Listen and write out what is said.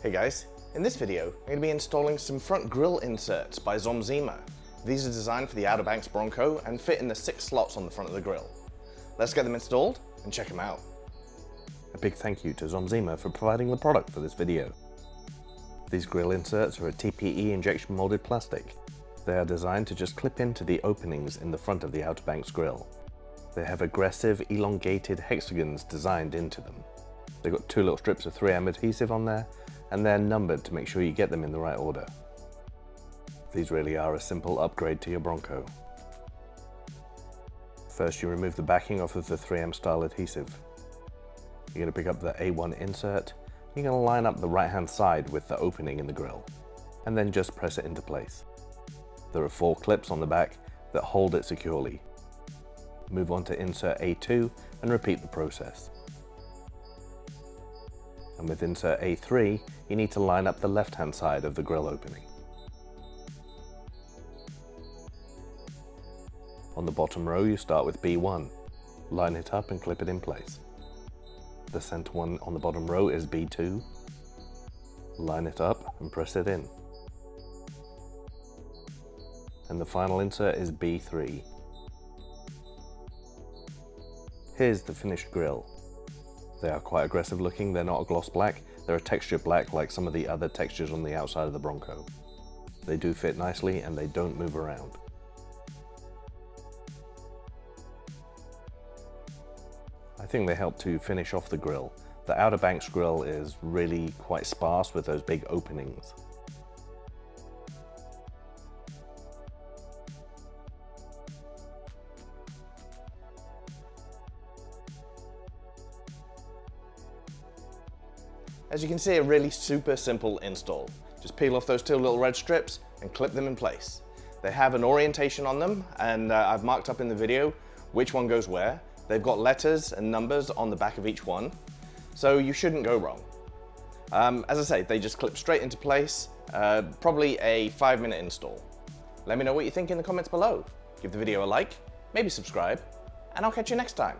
Hey guys, in this video I'm going to be installing some front grille inserts by Xomzema. These are designed for the Outer Banks Bronco and fit in the 6 slots on the front of the grille. Let's get them installed and check them out. A big thank you to Xomzema for providing the product for this video. These grille inserts are a TPE injection molded plastic. They are designed to just clip into the openings in the front of the Outer Banks grille. They have aggressive elongated hexagons designed into them. They've got 2 little strips of 3M adhesive on there, and they're numbered to make sure you get them in the right order. These really are a simple upgrade to your Bronco. First, you remove the backing off of the 3M style adhesive. You're going to pick up the A1 insert. You're going to line up the right hand side with the opening in the grille, and then just press it into place. There are 4 clips on the back that hold it securely. Move on to insert A2 and repeat the process. And with insert A3, you need to line up the left-hand side of the grille opening. On the bottom row, you start with B1. Line it up and clip it in place. The center one on the bottom row is B2. Line it up and press it in. And the final insert is B3. Here's the finished grille. They are quite aggressive looking. They're not a gloss black, they're a texture black like some of the other textures on the outside of the Bronco. They do fit nicely and they don't move around. I think they help to finish off the grille. The Outer Banks grille is really quite sparse with those big openings. As you can see, a really super simple install. Just peel off those 2 little red strips and clip them in place. They have an orientation on them, and I've marked up in the video which one goes where. They've got letters and numbers on the back of each one, so you shouldn't go wrong. As I say, they just clip straight into place, probably a 5-minute install. Let me know what you think in the comments below. Give the video a like, maybe subscribe, and I'll catch you next time.